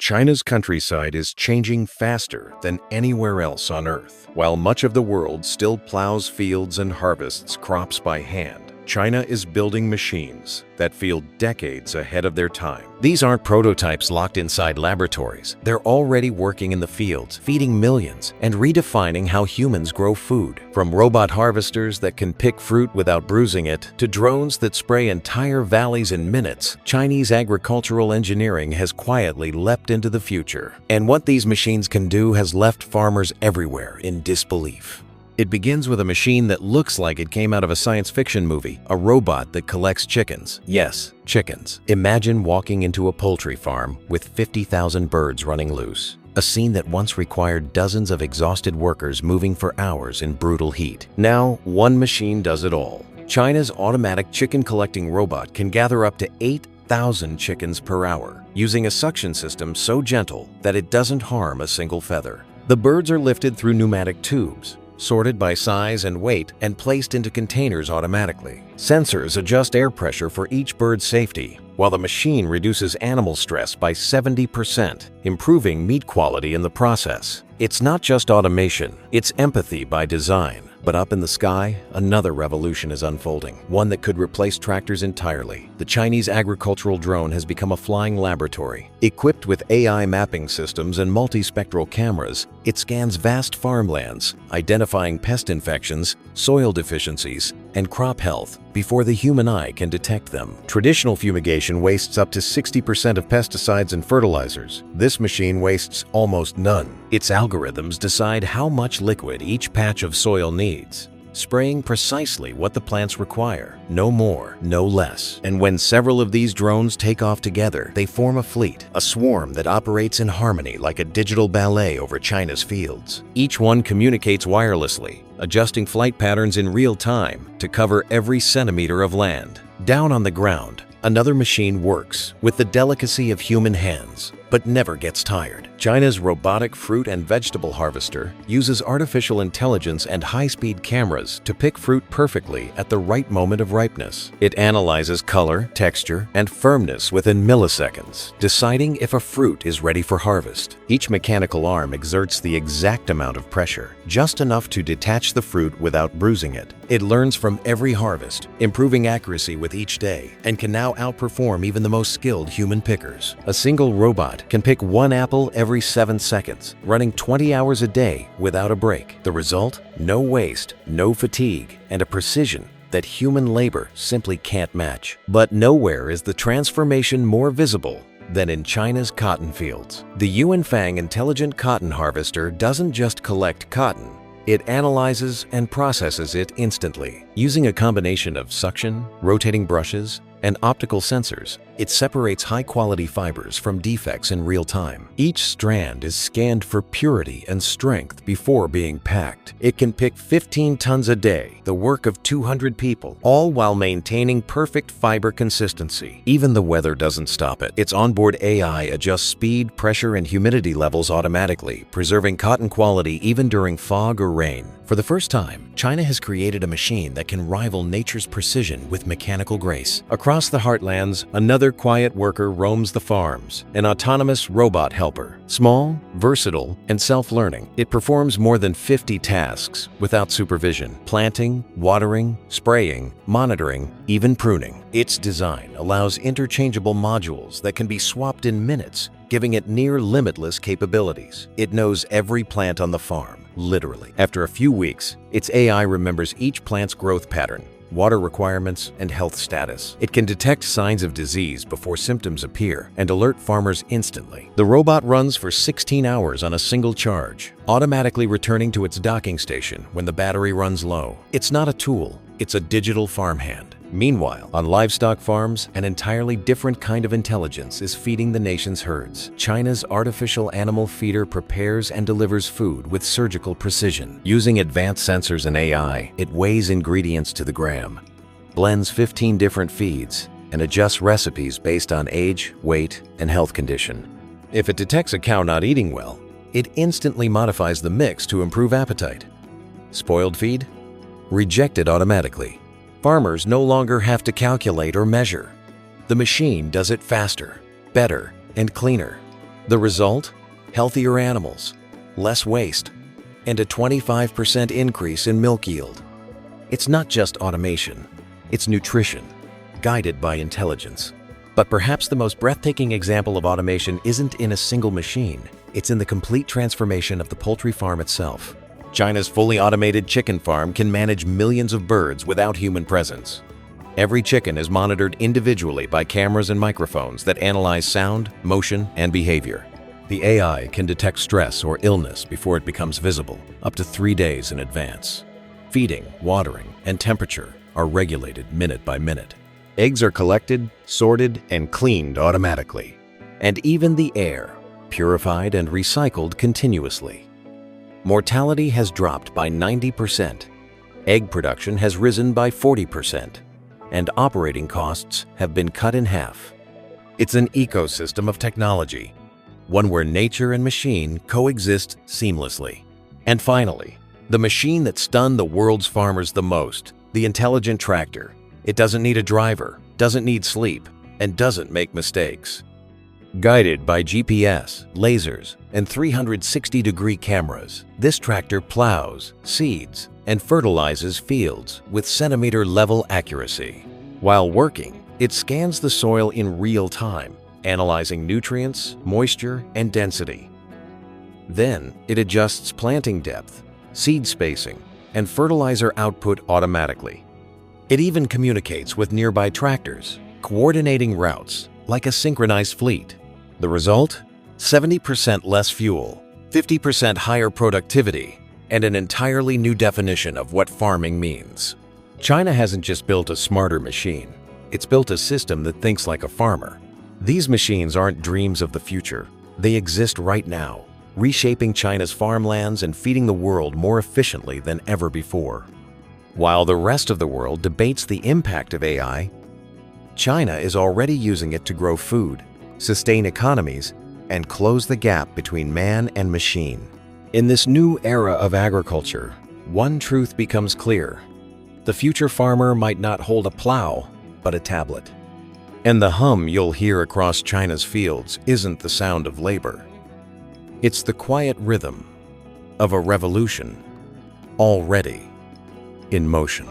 China's countryside is changing faster than anywhere else on Earth. While much of the world still plows fields and harvests crops by hand, China is building machines that feel decades ahead of their time. These aren't prototypes locked inside laboratories. They're already working in the fields, feeding millions, and redefining how humans grow food. From robot harvesters that can pick fruit without bruising it, to drones that spray entire valleys in minutes, Chinese agricultural engineering has quietly leapt into the future. And what these machines can do has left farmers everywhere in disbelief. It begins with a machine that looks like it came out of a science fiction movie, a robot that collects chickens. Yes, chickens. Imagine walking into a poultry farm with 50,000 birds running loose. A scene that once required dozens of exhausted workers moving for hours in brutal heat. Now, one machine does it all. China's automatic chicken collecting robot can gather up to 8,000 chickens per hour, using a suction system so gentle that it doesn't harm a single feather. The birds are lifted through pneumatic tubes, sorted by size and weight, and placed into containers automatically. Sensors adjust air pressure for each bird's safety, while the machine reduces animal stress by 70%, improving meat quality in the process. It's not just automation, it's empathy by design. But up in the sky, another revolution is unfolding, one that could replace tractors entirely. The Chinese agricultural drone has become a flying laboratory. Equipped with AI mapping systems and multispectral cameras, it scans vast farmlands, identifying pest infections, soil deficiencies, and crop health before the human eye can detect them. Traditional fumigation wastes up to 60% of pesticides and fertilizers. This machine wastes almost none. Its algorithms decide how much liquid each patch of soil needs, spraying precisely what the plants require, no more, no less. And when several of these drones take off together, they form a fleet, a swarm that operates in harmony like a digital ballet over China's fields. Each one communicates wirelessly, adjusting flight patterns in real time to cover every centimeter of land. Down on the ground, another machine works with the delicacy of human hands, but never gets tired. China's robotic fruit and vegetable harvester uses artificial intelligence and high-speed cameras to pick fruit perfectly at the right moment of ripeness. It analyzes color, texture, and firmness within milliseconds, deciding if a fruit is ready for harvest. Each mechanical arm exerts the exact amount of pressure, just enough to detach the fruit without bruising it. It learns from every harvest, improving accuracy with each day, and can now outperform even the most skilled human pickers. A single robot can pick one apple every 7 seconds, running 20 hours a day without a break. The result? No waste, no fatigue, and a precision that human labor simply can't match. But nowhere is the transformation more visible than in China's cotton fields. The Yuanfang Intelligent Cotton Harvester doesn't just collect cotton, it analyzes and processes it instantly. Using a combination of suction, rotating brushes, and optical sensors, it separates high-quality fibers from defects in real time. Each strand is scanned for purity and strength before being packed. It can pick 15 tons a day, the work of 200 people, all while maintaining perfect fiber consistency. Even the weather doesn't stop it. Its onboard AI adjusts speed, pressure, and humidity levels automatically, preserving cotton quality even during fog or rain. For the first time, China has created a machine that can rival nature's precision with mechanical grace. Across the heartlands, another quiet worker roams the farms, an autonomous robot helper. Small, versatile, and self-learning, it performs more than 50 tasks without supervision: planting, watering, spraying, monitoring, even pruning. Its design allows interchangeable modules that can be swapped in minutes, giving it near limitless capabilities. It knows every plant on the farm, literally. After a few weeks, its AI remembers each plant's growth pattern, water requirements, and health status. It can detect signs of disease before symptoms appear and alert farmers instantly. The robot runs for 16 hours on a single charge, automatically returning to its docking station when the battery runs low. It's not a tool, it's a digital farmhand. Meanwhile, on livestock farms, an entirely different kind of intelligence is feeding the nation's herds. China's artificial animal feeder prepares and delivers food with surgical precision. Using advanced sensors and AI, it weighs ingredients to the gram, blends 15 different feeds, and adjusts recipes based on age, weight, and health condition. If it detects a cow not eating well, it instantly modifies the mix to improve appetite. Spoiled feed? Rejected automatically. Farmers no longer have to calculate or measure. The machine does it faster, better, and cleaner. The result? Healthier animals, less waste, and a 25% increase in milk yield. It's not just automation, it's nutrition, guided by intelligence. But perhaps the most breathtaking example of automation isn't in a single machine, it's in the complete transformation of the poultry farm itself. China's fully automated chicken farm can manage millions of birds without human presence. Every chicken is monitored individually by cameras and microphones that analyze sound, motion, and behavior. The AI can detect stress or illness before it becomes visible, up to 3 days in advance. Feeding, watering, and temperature are regulated minute by minute. Eggs are collected, sorted, and cleaned automatically. And even the air, purified and recycled continuously. Mortality has dropped by 90%. Egg production has risen by 40%. And operating costs have been cut in half. It's an ecosystem of technology, one where nature and machine coexist seamlessly. And finally, the machine that stunned the world's farmers the most, the intelligent tractor. It doesn't need a driver, doesn't need sleep, and doesn't make mistakes. Guided by GPS, lasers, and 360-degree cameras, this tractor plows, seeds, and fertilizes fields with centimeter-level accuracy. While working, it scans the soil in real time, analyzing nutrients, moisture, and density. Then, it adjusts planting depth, seed spacing, and fertilizer output automatically. It even communicates with nearby tractors, coordinating routes like a synchronized fleet. The result? 70% less fuel, 50% higher productivity, and an entirely new definition of what farming means. China hasn't just built a smarter machine, it's built a system that thinks like a farmer. These machines aren't dreams of the future, they exist right now, reshaping China's farmlands and feeding the world more efficiently than ever before. While the rest of the world debates the impact of AI, China is already using it to grow food, sustain economies, and close the gap between man and machine. In this new era of agriculture, one truth becomes clear. The future farmer might not hold a plow, but a tablet. And the hum you'll hear across China's fields isn't the sound of labor. It's the quiet rhythm of a revolution already in motion.